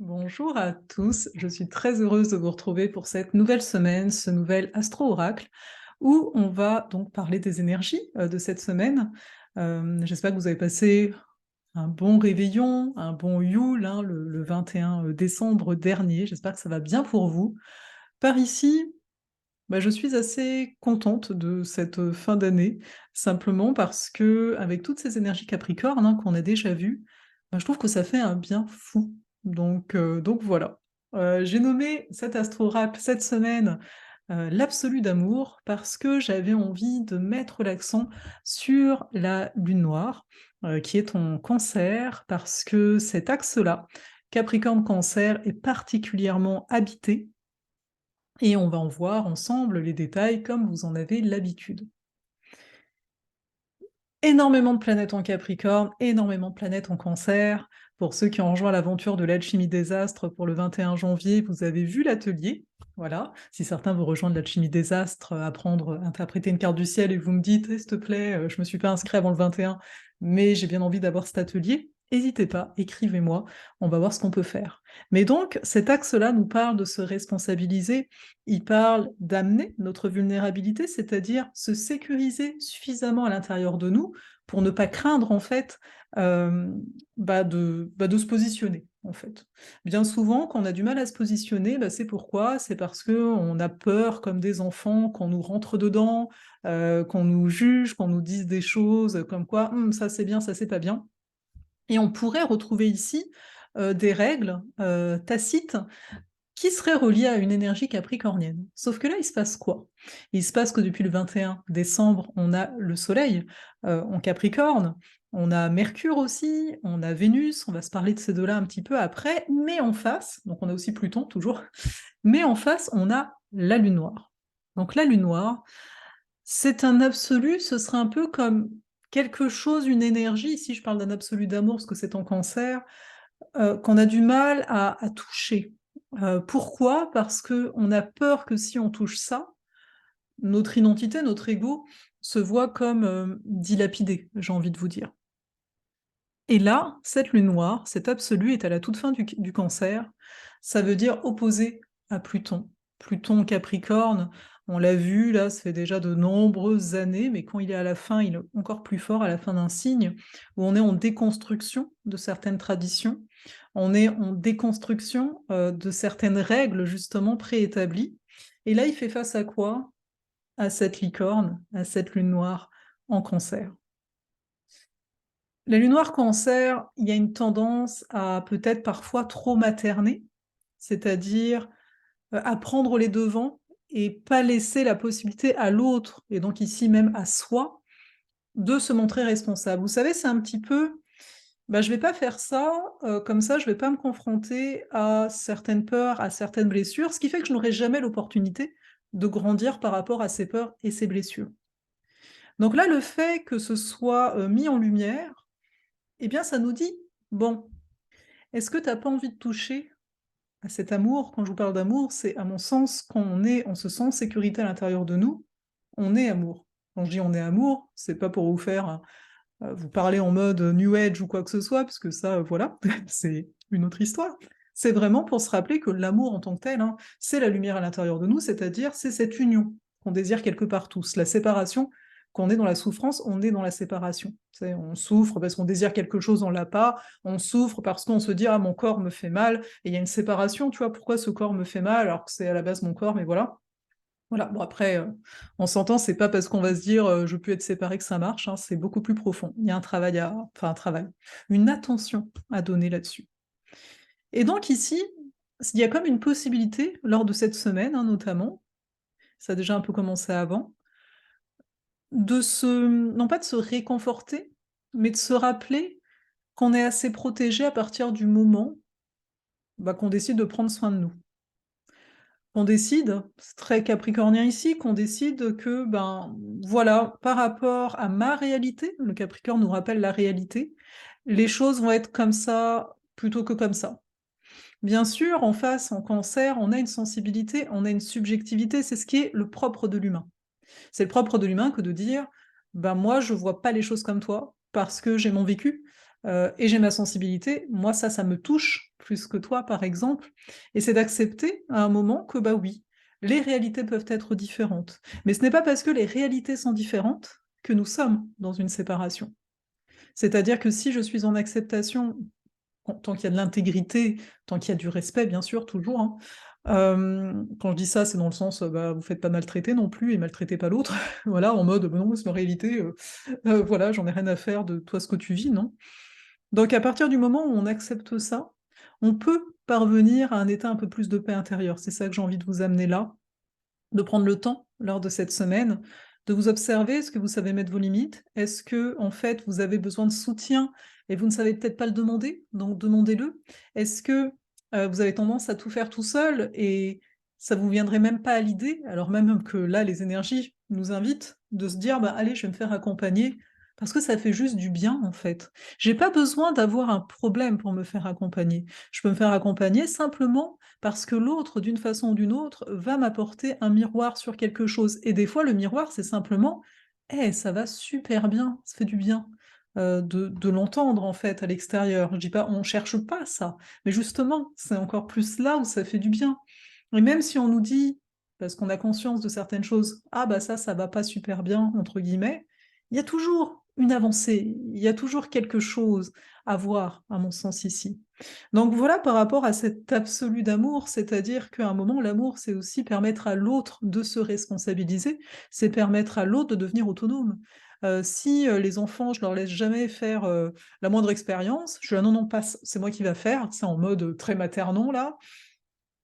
Bonjour à tous, je suis très heureuse de vous retrouver pour cette nouvelle semaine, ce nouvel Astro-Oracle, où on va donc parler des énergies de cette semaine. J'espère que vous avez passé un bon réveillon, un bon Yule, hein, le 21 décembre dernier. J'espère que ça va bien pour vous. Par ici, je suis assez contente de cette fin d'année, simplement parce que avec toutes ces énergies Capricorne hein, qu'on a déjà vues, je trouve que ça fait un bien fou. Donc voilà. J'ai nommé cet astro-rap cette semaine l'absolu d'amour parce que j'avais envie de mettre l'accent sur la lune noire, qui est en cancer, parce que cet axe-là, Capricorne-Cancer, est particulièrement habité et on va en voir ensemble les détails comme vous en avez l'habitude. Énormément de planètes en Capricorne, énormément de planètes en Cancer. Pour ceux qui ont rejoint l'aventure de l'alchimie des astres pour le 21 janvier, vous avez vu l'atelier. Voilà. Si certains vous rejoignent l'alchimie des astres, apprendre à interpréter une carte du ciel et vous me dites, s'il te plaît, je me suis pas inscrit avant le 21, mais j'ai bien envie d'avoir cet atelier, n'hésitez pas, écrivez-moi, on va voir ce qu'on peut faire. Mais donc, cet axe-là nous parle de se responsabiliser, il parle d'amener notre vulnérabilité, c'est-à-dire se sécuriser suffisamment à l'intérieur de nous pour ne pas craindre en fait de se positionner en fait. Bien souvent, quand on a du mal à se positionner, c'est pourquoi? C'est parce que on a peur comme des enfants qu'on nous rentre dedans, qu'on nous juge, qu'on nous dise des choses comme quoi ça c'est bien, ça c'est pas bien. Et on pourrait retrouver ici des règles tacites qui serait relié à une énergie capricornienne. Sauf que là, il se passe quoi? Il se passe que depuis le 21 décembre, on a le Soleil en Capricorne, on a Mercure aussi, on a Vénus, on va se parler de ces deux-là un petit peu après, mais en face, donc on a aussi Pluton toujours, mais en face, on a la Lune noire. Donc la Lune noire, c'est un absolu, ce serait un peu comme quelque chose, une énergie, ici je parle d'un absolu d'amour parce que c'est en Cancer, qu'on a du mal à toucher. Pourquoi? Parce qu'on a peur que si on touche ça, notre identité, notre ego, se voit comme dilapidé, j'ai envie de vous dire. Et là, cette lune noire, cet absolu est à la toute fin du cancer, ça veut dire opposé à Pluton. Pluton Capricorne, on l'a vu, là, ça fait déjà de nombreuses années, mais quand il est à la fin, il est encore plus fort à la fin d'un signe, où on est en déconstruction de certaines traditions, on est en déconstruction de certaines règles justement préétablies. Et là, il fait face à quoi? À cette licorne, à cette lune noire en cancer. La lune noire cancer, il y a une tendance à peut-être parfois trop materner, c'est-à-dire à prendre les devants et pas laisser la possibilité à l'autre, et donc ici même à soi, de se montrer responsable. Vous savez, c'est un petit peu, je vais pas faire ça, comme ça je vais pas me confronter à certaines peurs, à certaines blessures, ce qui fait que je n'aurai jamais l'opportunité de grandir par rapport à ces peurs et ces blessures. Donc là, le fait que ce soit mis en lumière, eh bien ça nous dit, bon, est-ce que tu as pas envie de toucher à cet amour? Quand je vous parle d'amour, c'est à mon sens quand on se sent en sécurité à l'intérieur de nous, on est amour. Quand je dis on est amour, c'est pas pour vous faire, vous parler en mode new age ou quoi que ce soit, parce que ça, voilà, c'est une autre histoire. C'est vraiment pour se rappeler que l'amour en tant que tel, hein, c'est la lumière à l'intérieur de nous, c'est-à-dire c'est cette union qu'on désire quelque part tous. La séparation, quand on est dans la souffrance, on est dans la séparation. Tu sais, on souffre parce qu'on désire quelque chose, on l'a pas. On souffre parce qu'on se dit ah mon corps me fait mal. Et il y a une séparation, tu vois, pourquoi ce corps me fait mal alors que c'est à la base mon corps, mais voilà. Voilà, bon après, on s'entend, c'est pas parce qu'on va se dire je peux être séparé que ça marche, hein, c'est beaucoup plus profond. Il y a un travail enfin un travail, une attention à donner là-dessus. Et donc ici, il y a comme une possibilité, lors de cette semaine hein, notamment, ça a déjà un peu commencé avant, non pas de se réconforter, mais de se rappeler qu'on est assez protégé à partir du moment qu'on décide de prendre soin de nous. Qu'on décide, c'est très capricornien ici, qu'on décide que, voilà, par rapport à ma réalité, le Capricorne nous rappelle la réalité, les choses vont être comme ça plutôt que comme ça. Bien sûr, en face, en cancer, on a une sensibilité, on a une subjectivité, c'est ce qui est le propre de l'humain. C'est le propre de l'humain que de dire, moi, je vois pas les choses comme toi parce que j'ai mon vécu, et j'ai ma sensibilité, moi ça me touche plus que toi par exemple, et c'est d'accepter à un moment que bah oui, les réalités peuvent être différentes. Mais ce n'est pas parce que les réalités sont différentes que nous sommes dans une séparation. C'est-à-dire que si je suis en acceptation, tant qu'il y a de l'intégrité, tant qu'il y a du respect, bien sûr, toujours, hein. Quand je dis ça, c'est dans le sens, bah, vous faites pas maltraiter non plus et maltraitez pas l'autre. Voilà, en mode: «Bah non, c'est ma réalité, voilà, j'en ai rien à faire de toi ce que tu vis», non. Donc à partir du moment où on accepte ça, on peut parvenir à un état un peu plus de paix intérieure. C'est ça que j'ai envie de vous amener là, de prendre le temps, lors de cette semaine, de vous observer. Est-ce que vous savez mettre vos limites? Est-ce que, en fait, vous avez besoin de soutien et vous ne savez peut-être pas le demander? Donc demandez-le. Est-ce que, vous avez tendance à tout faire tout seul et ça vous viendrait même pas à l'idée, alors même que là, les énergies nous invitent, de se dire: «Bah, allez, je vais me faire accompagner», parce que ça fait juste du bien, en fait. J'ai pas besoin d'avoir un problème pour me faire accompagner. Je peux me faire accompagner simplement parce que l'autre, d'une façon ou d'une autre, va m'apporter un miroir sur quelque chose. Et des fois, le miroir, c'est simplement: «Eh, ça va super bien», ça fait du bien, de l'entendre, en fait, à l'extérieur. Je dis pas on cherche pas ça, mais justement, c'est encore plus là où ça fait du bien. Et même si on nous dit, parce qu'on a conscience de certaines choses: «Ah bah ça va pas super bien», entre guillemets, il y a toujours une avancée, il y a toujours quelque chose à voir, à mon sens, ici. Donc voilà par rapport à cet absolu d'amour, c'est-à-dire qu'à un moment, l'amour, c'est aussi permettre à l'autre de se responsabiliser, c'est permettre à l'autre de devenir autonome. Si, les enfants, je leur laisse jamais faire, la moindre expérience, je suis là: «Non, non, passe, c'est moi qui va faire», c'est en mode, très maternant là,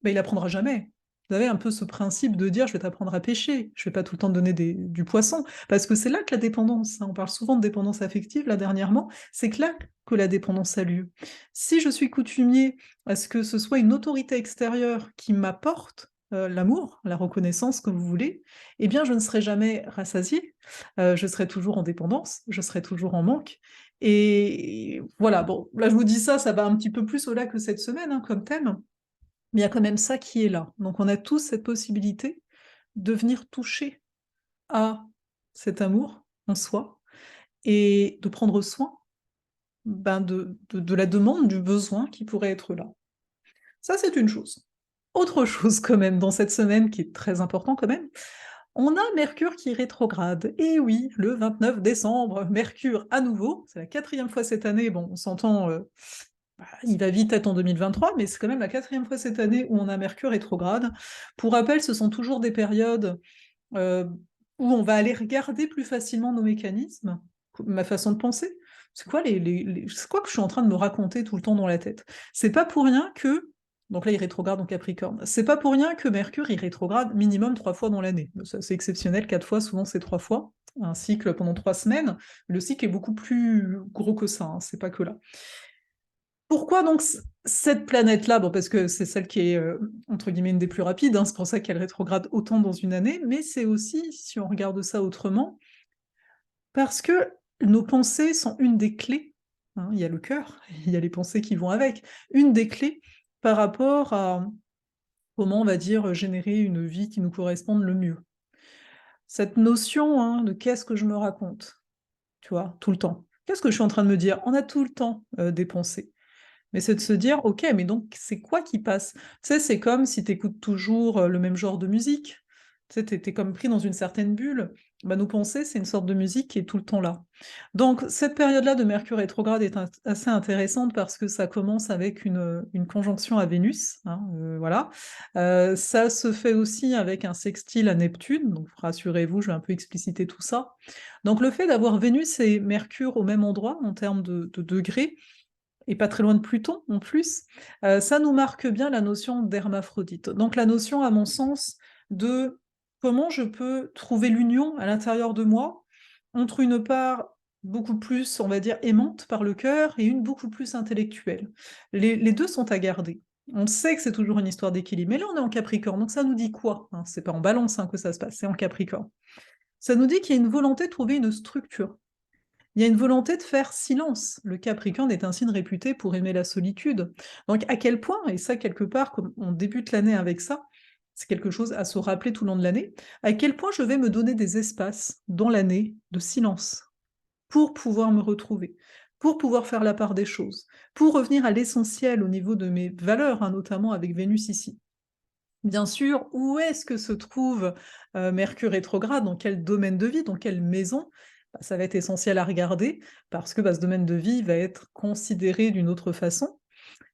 bah, il apprendra jamais. Vous avez un peu ce principe de dire: «Je vais t'apprendre à pêcher, je vais pas tout le temps te donner du poisson». Parce que c'est là que la dépendance, hein, on parle souvent de dépendance affective là dernièrement, c'est que là que la dépendance a lieu. Si je suis coutumier à ce que ce soit une autorité extérieure qui m'apporte, l'amour, la reconnaissance, que vous voulez, eh bien je ne serai jamais rassasiée, je serai toujours en dépendance, je serai toujours en manque et voilà, bon, là je vous dis ça, ça va un petit peu plus au-delà que cette semaine, hein, comme thème. Mais il y a quand même ça qui est là. Donc on a tous cette possibilité de venir toucher à cet amour en soi et de prendre soin, ben, de la demande, du besoin qui pourrait être là. Ça, c'est une chose. Autre chose quand même dans cette semaine qui est très important quand même, on a Mercure qui rétrograde. Et oui, le 29 décembre, Mercure à nouveau, c'est la 4e fois cette année, bon on s'entend, bah, il va vite être en 2023, mais c'est quand même la 4e fois cette année où on a Mercure rétrograde. Pour rappel, ce sont toujours des périodes, heu, où on va aller regarder plus facilement nos mécanismes, ma façon de penser. C'est quoi que je suis en train de me raconter tout le temps dans la tête? C'est pas pour rien que donc là, il rétrograde en Capricorne. C'est pas pour rien que Mercure, il rétrograde minimum 3 fois dans l'année. Ça, c'est exceptionnel, 4 fois, souvent c'est 3 fois. Un cycle pendant 3 semaines. Le cycle est beaucoup plus gros que ça, hein, c'est pas que là. Pourquoi donc cette planète-là? Bon, parce que c'est celle qui est, entre guillemets «une des plus rapides», hein, c'est pour ça qu'elle rétrograde autant dans une année, mais c'est aussi, si on regarde ça autrement, parce que nos pensées sont une des clés, hein, il y a le cœur, il y a les pensées qui vont avec. Une des clés par rapport à comment, on va dire, générer une vie qui nous corresponde le mieux. Cette notion, hein, de «qu'est-ce que je me raconte?» Tu vois? Tout le temps. Qu'est-ce que je suis en train de me dire? On a tout le temps, des pensées. Mais c'est de se dire: «OK, mais donc c'est quoi qui passe?» Tu sais, c'est comme si tu écoutes toujours, le même genre de musique. Tu sais, tu es comme pris dans une certaine bulle. Bah, nos pensées, c'est une sorte de musique qui est tout le temps là. Donc cette période-là de Mercure rétrograde est int assez intéressante parce que ça commence avec une conjonction à Vénus, hein, voilà. Ça se fait aussi avec un sextile à Neptune, donc rassurez-vous, je vais un peu expliciter tout ça. Donc le fait d'avoir Vénus et Mercure au même endroit en termes de degrés, et pas très loin de Pluton en plus, ça nous marque bien la notion d'hermaphrodite. Donc la notion, à mon sens, de comment je peux trouver l'union à l'intérieur de moi, entre une part beaucoup plus, on va dire, aimante par le cœur et une beaucoup plus intellectuelle. Les 2 sont à garder. On sait que c'est toujours une histoire d'équilibre, mais là on est en Capricorne, donc ça nous dit quoi, hein? C'est pas en Balance, hein, que ça se passe, c'est en Capricorne. Ça nous dit qu'il y a une volonté de trouver une structure. Il y a une volonté de faire silence. Le Capricorne est un signe réputé pour aimer la solitude. Donc à quel point, et ça quelque part, comme on débute l'année avec ça, c'est quelque chose à se rappeler tout le long de l'année, à quel point je vais me donner des espaces dans l'année de silence pour pouvoir me retrouver. pour pouvoir faire la part des choses, pour revenir à l'essentiel au niveau de mes valeurs, hein, notamment avec Vénus ici. Bien sûr, où est-ce que se trouve Mercure rétrograde, dans quel domaine de vie, dans quelle maison? Bah, ça va être essentiel à regarder parce que bah, ce domaine de vie va être considéré d'une autre façon.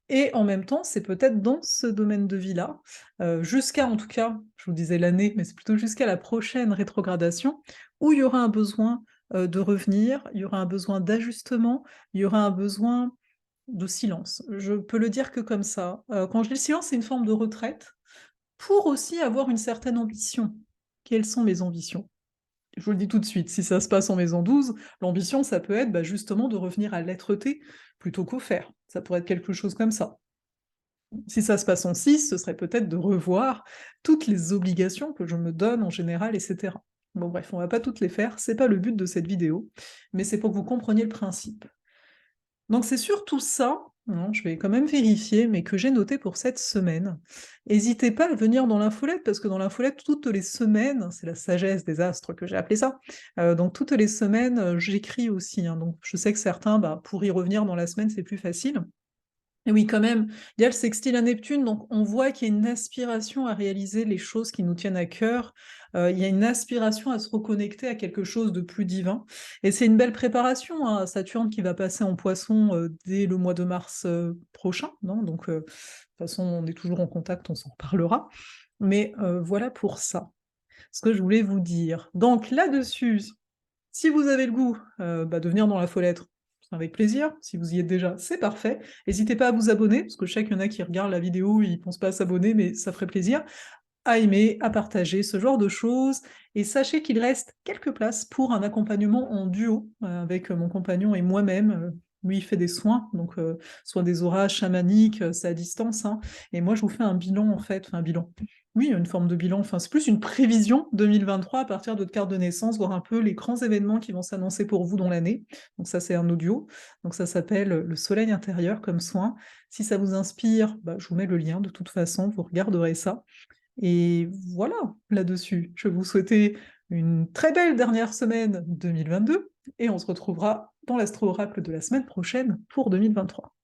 Et en même temps, c'est peut-être dans ce domaine de vie-là, jusqu'à en tout cas, je vous disais l'année, mais c'est plutôt jusqu'à la prochaine rétrogradation, où il y aura un besoin de revenir, il y aura un besoin d'ajustement, il y aura un besoin de silence. Je peux le dire que comme ça. Quand je dis silence, c'est une forme de retraite pour aussi avoir une certaine ambition. Quelles sont mes ambitions? Je vous le dis tout de suite, si ça se passe en maison 12, l'ambition, ça peut être bah, justement de revenir à l'être-té plutôt qu'au faire. Ça pourrait être quelque chose comme ça. Si ça se passe en 6, ce serait peut-être de revoir toutes les obligations que je me donne en général, etc. Bon bref, on va pas toutes les faire, c'est pas le but de cette vidéo, mais c'est pour que vous compreniez le principe. Donc c'est surtout ça, hein, je vais quand même vérifier, mais que j'ai noté pour cette semaine. N'hésitez pas à venir dans l'infolette, parce que dans l'infolette, toutes les semaines, c'est la sagesse des astres que j'ai appelé ça, donc toutes les semaines, j'écris aussi, hein, donc je sais que certains, bah, pour y revenir dans la semaine, c'est plus facile. Et oui, quand même, il y a le sextile à Neptune, donc on voit qu'il y a une aspiration à réaliser les choses qui nous tiennent à cœur. Il y a une aspiration à se reconnecter à quelque chose de plus divin. Et c'est une belle préparation, hein, Saturne qui va passer en Poisson dès le mois de mars prochain, non? Donc, de toute façon, on est toujours en contact, on s'en reparlera. Mais voilà pour ça, ce que je voulais vous dire. Donc là-dessus, si vous avez le goût, bah, de venir dans la follettre, c'est avec plaisir. Si vous y êtes déjà, c'est parfait. N'hésitez pas à vous abonner, parce que je sais qu'il y en a qui regardent la vidéo, ils pensent pas à s'abonner, mais ça ferait plaisir. À aimer, à partager, ce genre de choses. Et sachez qu'il reste quelques places pour un accompagnement en duo, avec mon compagnon et moi-même. Lui, il fait des soins, donc soit des auras chamaniques, c'est à distance, hein. Et moi, je vous fais un bilan, en fait, enfin un bilan. Oui, une forme de bilan, enfin c'est plus une prévision 2023 à partir de votre carte de naissance, voir un peu les grands événements qui vont s'annoncer pour vous dans l'année. Donc ça, c'est un audio. Donc ça s'appelle le soleil intérieur comme soin. Si ça vous inspire, bah, je vous mets le lien de toute façon, vous regarderez ça. Et voilà, là-dessus, je vais vous souhaiter une très belle dernière semaine 2022 et on se retrouvera dans l'astro-oracle de la semaine prochaine pour 2023.